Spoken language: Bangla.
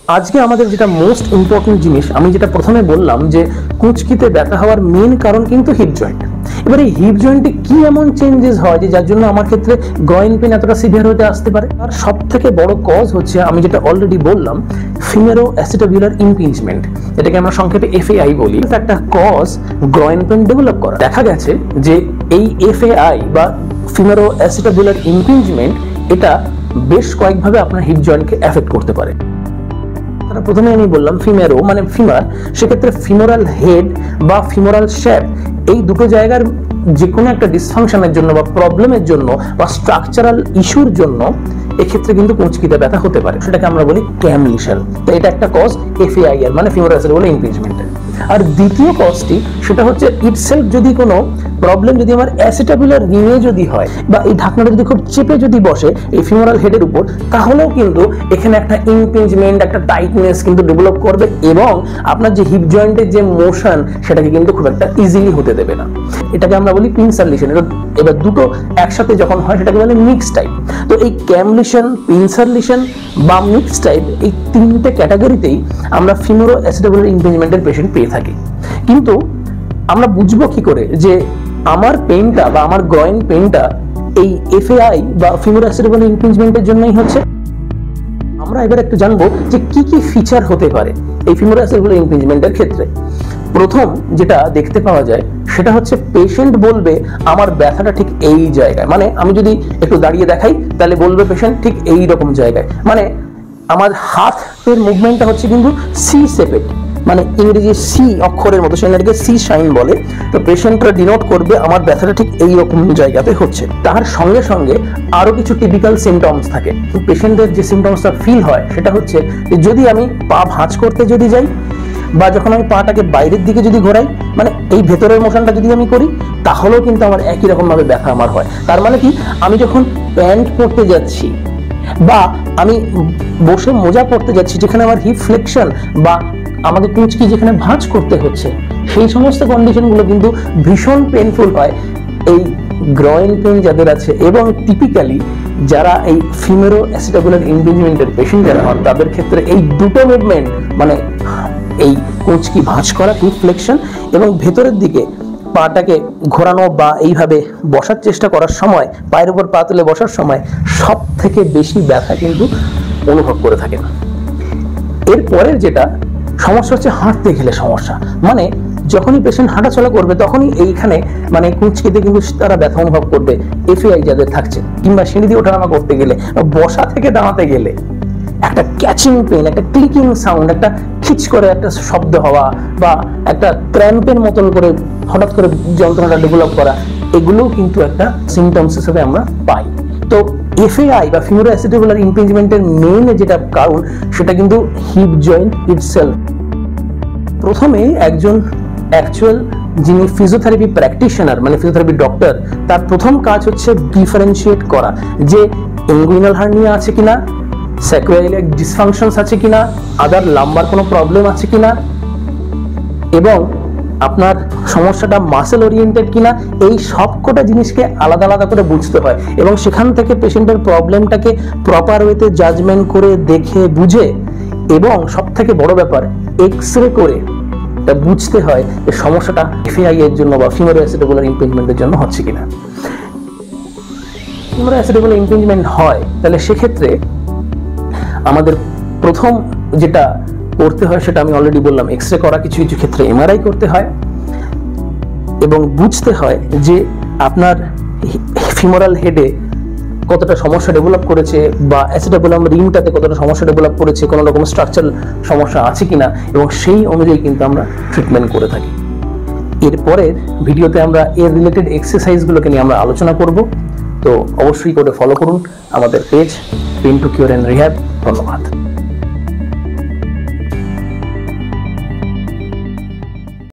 আজকে আমাদের যেটা মোস্ট ইম্পর্টেন্ট জিনিস, আমি যেটা প্রথমে বললাম যে কুঁচকিতে ব্যথা হওয়ার মেন কারণ কিন্তু হিপ জয়েন্ট। এবার এই হিপ জয়েন্টে কি এমন চেঞ্জেস হয় যে যার জন্য আমার ক্ষেত্রে গ্রয়েন পেন এতটা সিভিয়ার হতে আসতে পারে? আর সব থেকে বড় কজ হচ্ছে, আমি যেটা অলরেডি বললাম, ফিমেরো অ্যাসিটাবুলার ইমপিঞ্জমেন্ট, এটাকে আমরা সংক্ষেপে এফএআই বলি। একটা কজ গ্রয়েন পেন ডেভেলপ করা। দেখা গেছে যে এই এফএআই বা ফিমেরো অ্যাসিটাবুলার ইমপিঞ্জমেন্ট এটা বেশ কয়েকভাবে আপনার হিপ জয়েন্টকে এফেক্ট করতে পারে। প্রথমে আমি বললাম ফিমেরো মানে ফিমার, সেক্ষেত্রে ফিমোরাল হেড বা ফিমোরাল শ্যাফট, এই দুটো জায়গার যে কোনো একটা ডিসফাংশনের জন্য বা প্রবলেমের জন্য বা স্ট্রাকচারাল ইস্যুর জন্য এক্ষেত্রে কিন্তু কুঁচকিতে ব্যথা হতে পারে, সেটাকে আমরা বলি ক্যাম লিশন। তো এটা একটা কজ এফএআই এর মানে ফিমোরাল অ্যাসিটাবুলার ইমপিঞ্জমেন্টের। আর দ্বিতীয় কজটি সেটা হচ্ছে ইটসেলফ যদি কোনো প্রবলেম যদি আমার অ্যাসিটাবুলার রিংয়ে যদি হয় বা এই ঢাকনাটা যদি খুব চেপে যদি বসে এই ফিমোরাল হেডের উপর, তাহলেও কিন্তু এখানে একটা ইমপিঞ্জমেন্ট, একটা টাইটনেস কিন্তু ডেভেলপ করবে এবং আপনার যে হিপ জয়েন্টের যে মোশন সেটাকে কিন্তু খুব একটা ইজিলি হতে দেবে না। এটাকে আমরা বলি পিনসার লিশন। এবার দুটো একসাথে যখন হয় সেটাকে বলে মিক্স টাইপ। তো এই ক্যাম লিশন, পিনসার লিশন বা মিক্স টাইপ, এই তিনটে ক্যাটাগরিতেই আমরা ফিমোরো অ্যাসিটাবুলার ইমপিঞ্জমেন্টের পেশেন্ট পেয়ে থাকি। কিন্তু আমরা বুঝবো কি করে যে আমার পেনটা বা আমার গ্রয়েন পেনটা এই এফএআই বা ফিমোরো অ্যাসিটাবুলার ইমপিঞ্জমেন্টের জন্যই হচ্ছে? আমরা এবার একটু জানবো যে কি কি ফিচার হতে পারে এই ফিমোরো অ্যাসিটাবুলার ইমপিঞ্জমেন্টের ক্ষেত্রে। প্রথম যেটা দেখতে পাওয়া যায় সেটা হচ্ছে পেশেন্ট বলবে আমার ব্যথাটা ঠিক এই জায়গায়, মানে আমি যদি একটু দাঁড়িয়ে দেখাই তাহলে বলবে পেশেন্ট ঠিক এই রকম জায়গায়, মানে আমার হাতের মুভমেন্টটা হচ্ছে কিন্তু সি শেপেড, মানে ইংরেজি সি অক্ষরের মতো, সেটাকে সি সাইন বলে। তো পেশেন্টরা ডিনোট করবে আমার ব্যথাটা ঠিক এই রকম জায়গাতে হচ্ছে। তার সঙ্গে সঙ্গে আরো কিছু টিপিক্যাল সিমটমস থাকে। পেশেন্টের যে সিমটমসটা ফিল হয় সেটা হচ্ছে যদি আমি পা ভাঁজ করতে যদি যাই বা যখন আমি পাটাকে বাইরের দিকে যদি ঘোরাই, মানে এই ভেতরের মোশনটা যদি আমি করি, তাহলেও কিন্তু আমার একই রকম ভাবে ব্যথা আমার হয়। তার মানে কি, আমি যখন প্যান্ট পরতে যাচ্ছি বা আমি বসে মোজা পরতে যাচ্ছি, যেখানে আমার হিপ ফ্লেকশন বা আমাকে কুঁচকি যেখানে ভাঁজ করতে হচ্ছে, সেই সমস্ত কন্ডিশনগুলো কিন্তু ভীষণ পেনফুল হয় এই গ্রয়েন পেন যাদের আছে। এবং টিপিক্যালি যারা এই ফিমেরো অ্যাসিটাবুলার ইমপিঞ্জমেন্টের পেশেন্ট যারা হন, তাদের ক্ষেত্রে এই দুটো মুভমেন্ট মানে এই কুঁচকি ভাঁজ করা, হিপ ফ্লেকশন এবং ভেতরের দিকে পাটাকে ঘোরানো বা এইভাবে বসার চেষ্টা করার সময়, পায়ের উপর পা তুলে বসার সময় সব থেকে বেশি ব্যথা কিন্তু অনুভব করে থাকে। এরপরের যেটা সমস্যা হচ্ছে হাঁটতে গেলে সমস্যা, মানে যখনই পেশেন্ট হাঁটাচলা করবে তখনই এইখানে মানে কুঁচকিতে কিন্তু তারা ব্যথা অনুভব করবে এফএআই যাদের থাকছে, কিংবা সিঁড়ি দিয়ে ওঠানামা করতে গেলে বা বসা থেকে দাঁড়াতে গেলে একটা ক্যাচিং পেন, একটা ক্লিকিং সাউন্ড, একটা খিচ করে একটা শব্দ হওয়া বা একটা ক্র্যাম্পের মতন করে হঠাৎ করে যন্ত্রণাটা ডেভেলপ করা, এগুলোও কিন্তু একটা সিমটমস হিসেবে আমরা পাই। তো এফএআই বা ফিমোরো অ্যাসিটাবুলার ইমপিঞ্জমেন্টের মেইন যেটা কারণ সেটা কিন্তু হিপ জয়েন্ট ইটসেলফ। প্রথমে একজন অ্যাকচুয়াল যিনি ফিজিওথেরাপি প্র্যাকটিশনার মানে ফিজিওথেরাপি ডক্টর, তার প্রথম কাজ হচ্ছে ডিফারেন্সিয়েট করা যে ইনগুইনাল হার্নিয়া আছে কিনা, স্যাকুয়াইলিক ডিসফাংশনস আছে কিনা, আদার লাম্বার কোনো প্রবলেম আছে কিনা, এবং আপনার সমস্যাটা মাসেল ওরিয়েন্টেড কিনা, এই সবকটা জিনিসকে আলাদা আলাদা করে বুঝতে হয় এবং সেখান থেকে পেশেন্টের প্রবলেমটাকে প্রপার ওয়েতে জাজমেন্ট করে দেখে বুঝে এবং সব থেকে বড় ব্যাপার এক্সরে করে এটা বুঝতে হয় যে সমস্যাটা এফএআই এর জন্য বা ফিমোরো অ্যাসিটাবুলার ইমপিঞ্জমেন্টের জন্য হচ্ছে কিনা। ফিমোরো অ্যাসিটাবুলার ইমপিঞ্জমেন্ট হয় তাহলে সেক্ষেত্রে আমাদের প্রথম যেটা করতে হয় সেটা আমি অলরেডি বললাম, এক্সরে করা, কিছু কিছু ক্ষেত্রে এমআরআই করতে হয় এবং বুঝতে হয় যে আপনার ফিমোরাল হেডে কতটা সমস্যা ডেভেলপ করেছে বা অ্যাসিটাবুলাম রিংটাতে কতটা সমস্যা ডেভেলপ করেছে, কোনো রকম স্ট্রাকচারাল সমস্যা আছে কিনা, এবং সেই অনুযায়ী কিন্তু আমরা ট্রিটমেন্ট করে থাকি। এরপরের ভিডিওতে আমরা এর রিলেটেড এক্সারসাইজগুলোকে নিয়ে আমরা আলোচনা করব। তো অবশ্যই করে ফলো করুন আমাদের page pain to cure and rehab. ধন্যবাদ।